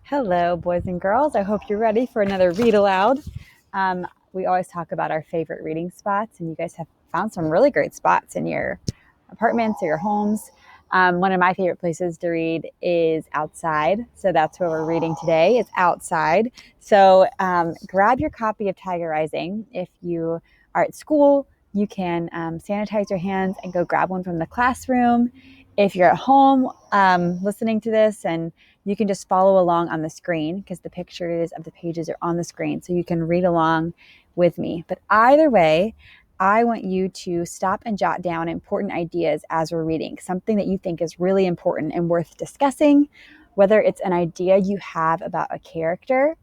Hello, boys and girls. I hope you're ready for another read aloud. We always talk about our favorite reading spots, and you guys have found some really great spots in your apartments or your homes. One of my favorite places to read is outside. So that's where we're reading today. It's outside. So grab your copy of Tiger Rising. If you are at school, you can sanitize your hands and go grab one from the classroom. If you're at home listening to this, and you can just follow along on the screen because the pictures of the pages are on the screen, so you can read along with me. But either way, I want you to stop and jot down important ideas as we're reading, something that you think is really important and worth discussing, whether it's an idea you have about a character,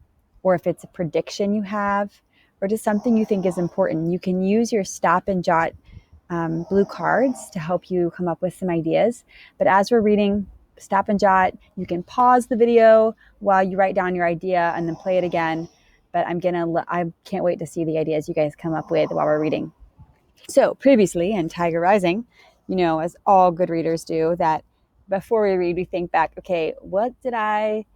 or if it's a prediction you have, or just something you think is important. You can use your stop and jot blue cards to help you come up with some ideas. But as we're reading, stop and jot. You can pause the video while you write down your idea and then play it again. But I can't wait to see the ideas you guys come up with while we're reading. So previously in Tiger Rising, as all good readers do, that before we read, we think back, okay, what did I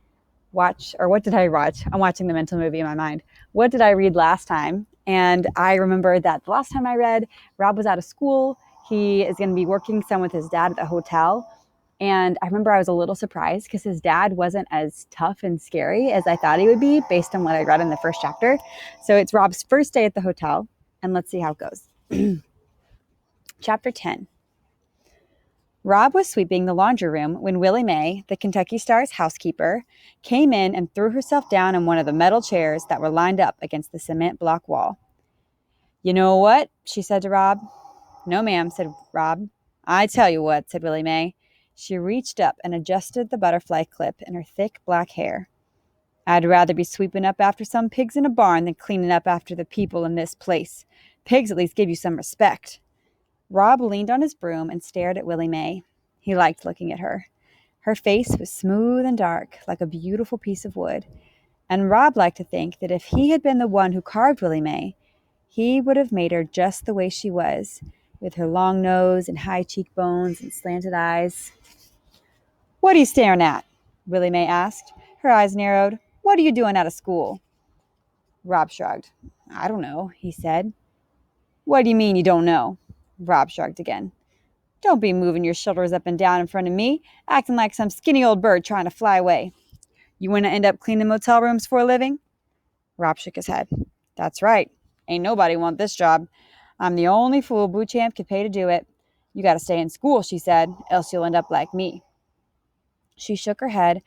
watch or what did I watch? I'm watching the mental movie in my mind. What did I read last time? And I remember that the last time I read, Rob was out of school. He is going to be working some with his dad at the hotel. And I remember I was a little surprised because his dad wasn't as tough and scary as I thought he would be based on what I read in the first chapter. So it's Rob's first day at the hotel, and let's see how it goes. Chapter 10. Rob was sweeping the laundry room when Willie Mae, the Kentucky Star's housekeeper, came in and threw herself down on one of the metal chairs that were lined up against the cement block wall. "You know what?" she said to Rob. "No, ma'am," said Rob. "I tell you what," said Willie Mae. She reached up and adjusted the butterfly clip in her thick black hair. "I'd rather be sweeping up after some pigs in a barn than cleaning up after the people in this place. Pigs at least give you some respect." Rob leaned on his broom and stared at Willie Mae. He liked looking at her. Her face was smooth and dark, like a beautiful piece of wood, and Rob liked to think that if he had been the one who carved Willie Mae, he would have made her just the way she was, with her long nose and high cheekbones and slanted eyes. "What are you staring at?" Willie Mae asked. Her eyes narrowed. "What are you doing out of school?" Rob shrugged. "I don't know," he said. "What do you mean you don't know?" Rob shrugged again. "Don't be moving your shoulders up and down in front of me, acting like some skinny old bird trying to fly away. You want to end up cleaning motel rooms for a living?" Rob shook his head. "That's right. Ain't nobody want this job. I'm the only fool Bouchamp could pay to do it. You got to stay in school," she said, "else you'll end up like me." She shook her head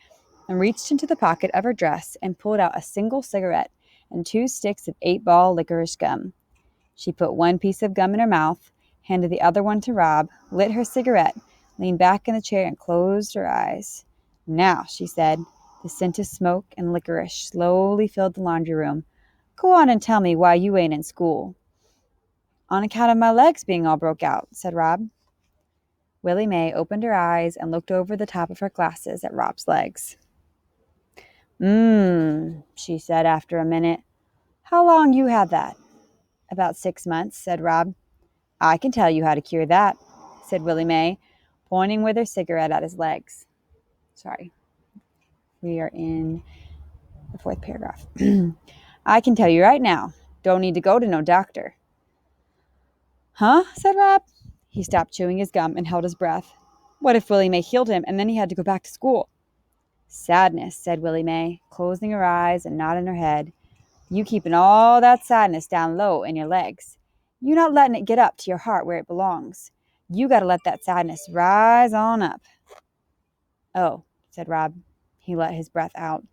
and reached into the pocket of her dress and pulled out a single cigarette and 2 sticks of 8-ball licorice gum. She put one piece of gum in her mouth, handed the other one to Rob, lit her cigarette, leaned back in the chair, and closed her eyes. "Now," she said. The scent of smoke and licorice slowly filled the laundry room. "Go on and tell me why you ain't in school." "On account of my legs being all broke out," said Rob. Willie Mae opened her eyes and looked over the top of her glasses at Rob's legs. She said after a minute. "How long you had that?" "About 6 months," said Rob. "I can tell you how to cure that," said Willie Mae, pointing with her cigarette at his legs. Sorry. We are in the 4th paragraph. "I can tell you right now. Don't need to go to no doctor." "Huh?" said Rob. He stopped chewing his gum and held his breath. What if Willie Mae healed him and then he had to go back to school? "Sadness," said Willie Mae, closing her eyes and nodding her head. "You keeping all that sadness down low in your legs. You not letting it get up to your heart where it belongs. You got to let that sadness rise on up." "Oh," said Rob. He let his breath out.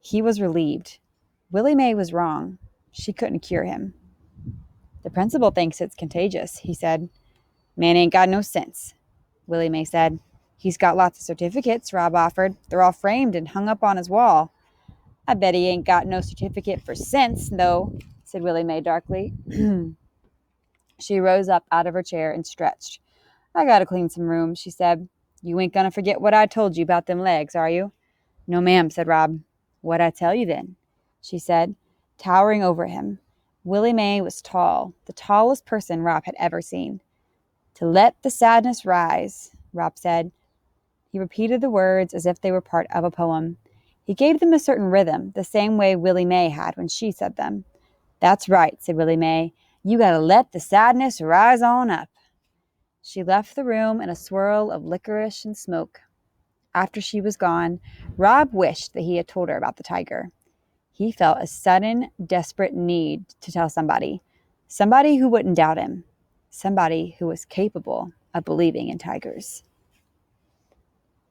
He was relieved. Willie Mae was wrong. She couldn't cure him. "The principal thinks it's contagious," he said. "Man ain't got no sense," Willie Mae said. "He's got lots of certificates," Rob offered. "They're all framed and hung up on his wall." "I bet he ain't got no certificate for sense, though," said Willie Mae darkly. She rose up out of her chair and stretched. "I gotta clean some rooms," she said. "You ain't gonna forget what I told you about them legs, are you?" "No, ma'am," said Rob. "What'd I tell you then?" she said, towering over him. Willie Mae was tall, the tallest person Rob had ever seen. "To let the sadness rise," Rob said. He repeated the words as if they were part of a poem. He gave them a certain rhythm, the same way Willie Mae had when she said them. "That's right," said Willie Mae. "You gotta let the sadness rise on up." She left the room in a swirl of licorice and smoke. After she was gone, Rob wished that he had told her about the tiger. He felt a sudden, desperate need to tell somebody who wouldn't doubt him, somebody who was capable of believing in tigers.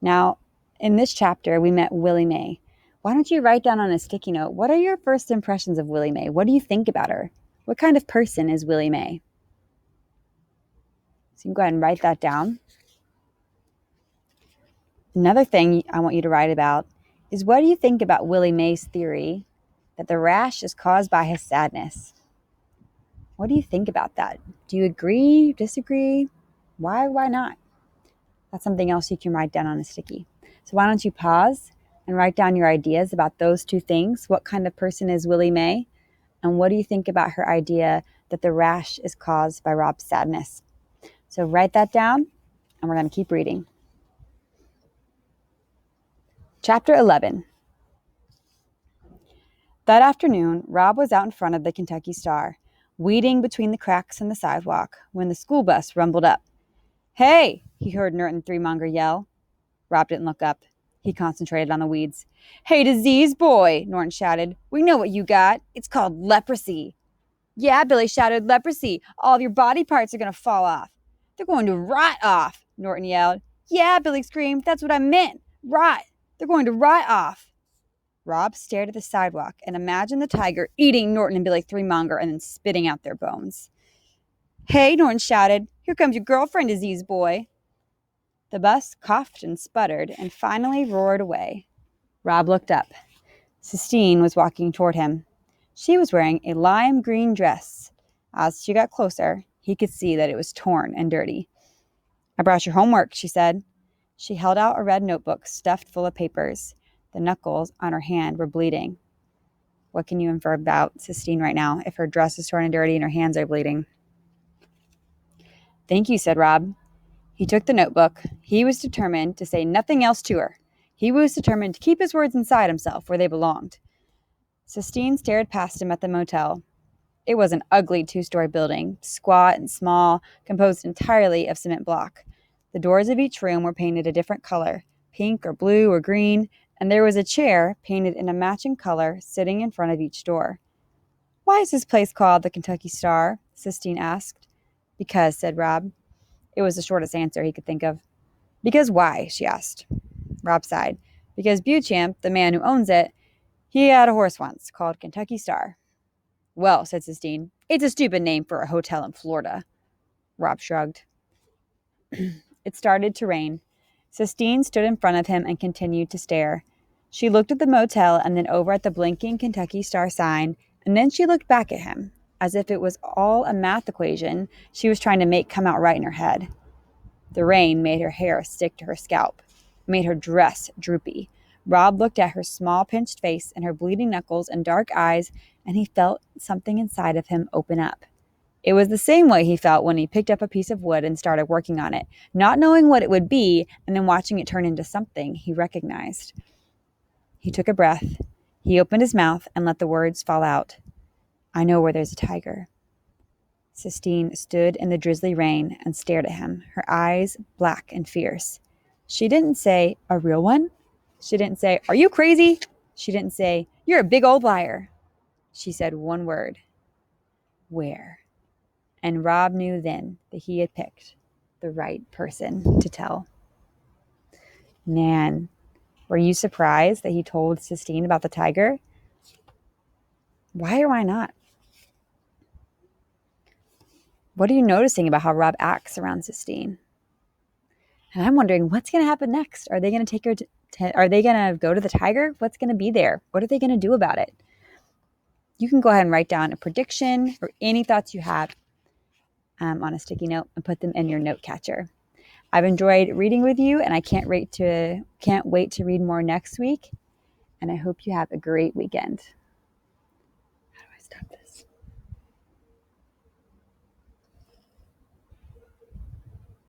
Now, in this chapter, we met Willie Mae. Why don't you write down on a sticky note, what are your first impressions of Willie Mae? What do you think about her? What kind of person is Willie Mae? So you can go ahead and write that down. Another thing I want you to write about is, what do you think about Willie Mae's theory that the rash is caused by his sadness? What do you think about that? Do you agree, disagree? Why not? That's something else you can write down on a sticky. So why don't you pause and write down your ideas about those two things? What kind of person is Willie Mae? And what do you think about her idea that the rash is caused by Rob's sadness? So write that down, and we're going to keep reading. Chapter 11. That afternoon, Rob was out in front of the Kentucky Star, weeding between the cracks in the sidewalk, when the school bus rumbled up. "Hey!" he heard Norton Threemonger yell. Rob didn't look up. He concentrated on the weeds. "Hey, disease boy!" Norton shouted. "We know what you got. It's called leprosy." "Yeah," Billy shouted. "Leprosy. All of your body parts are going to fall off." "They're going to rot off," Norton yelled. "Yeah," Billy screamed. "That's what I meant. Rot. They're going to rot off." Rob stared at the sidewalk and imagined the tiger eating Norton and Billy Threemonger and then spitting out their bones. "Hey," Norton shouted. "Here comes your girlfriend, disease boy." The bus coughed and sputtered and finally roared away. Rob looked up. Sistine was walking toward him. She was wearing a lime green dress. As she got closer, he could see that it was torn and dirty. "I brought your homework," she said. She held out a red notebook stuffed full of papers. The knuckles on her hand were bleeding. What can you infer about Sistine right now if her dress is torn and dirty and her hands are bleeding? "Thank you," said Rob. He took the notebook. He was determined to say nothing else to her. He was determined to keep his words inside himself where they belonged. Sistine stared past him at the motel. It was an ugly two-story building, squat and small, composed entirely of cement block. The doors of each room were painted a different color, pink or blue or green, and there was a chair painted in a matching color sitting in front of each door. "Why is this place called the Kentucky Star?" Sistine asked. "Because," said Rob. It was the shortest answer he could think of. "Because why?" she asked. Rob sighed. "Because Beauchamp, the man who owns it, he had a horse once called Kentucky Star." "Well," said Sistine, "it's a stupid name for a hotel in Florida." Rob shrugged. It started to rain. Sistine stood in front of him and continued to stare. She looked at the motel and then over at the blinking Kentucky Star sign, and then she looked back at him, as if it was all a math equation she was trying to make come out right in her head. The rain made her hair stick to her scalp, made her dress droopy. Rob looked at her small pinched face and her bleeding knuckles and dark eyes, and he felt something inside of him open up. It was the same way he felt when he picked up a piece of wood and started working on it, not knowing what it would be, and then watching it turn into something he recognized. He took a breath. He opened his mouth and let the words fall out. "I know where there's a tiger." Sistine stood in the drizzly rain and stared at him, her eyes black and fierce. She didn't say, "A real one?" She didn't say, "Are you crazy?" She didn't say, "You're a big old liar." She said one word. "Where?" And Rob knew then that he had picked the right person to tell. Man, were you surprised that he told Sistine about the tiger? Why or why not? What are you noticing about how Rob acts around Sistine? And I'm wondering, what's going to happen next? Are they going to take her are they going to go to the tiger? What's going to be there? What are they going to do about it? You can go ahead and write down a prediction or any thoughts you have on a sticky note and put them in your note catcher. I've enjoyed reading with you, and I can't wait to read more next week. And I hope you have a great weekend. How do I stop this?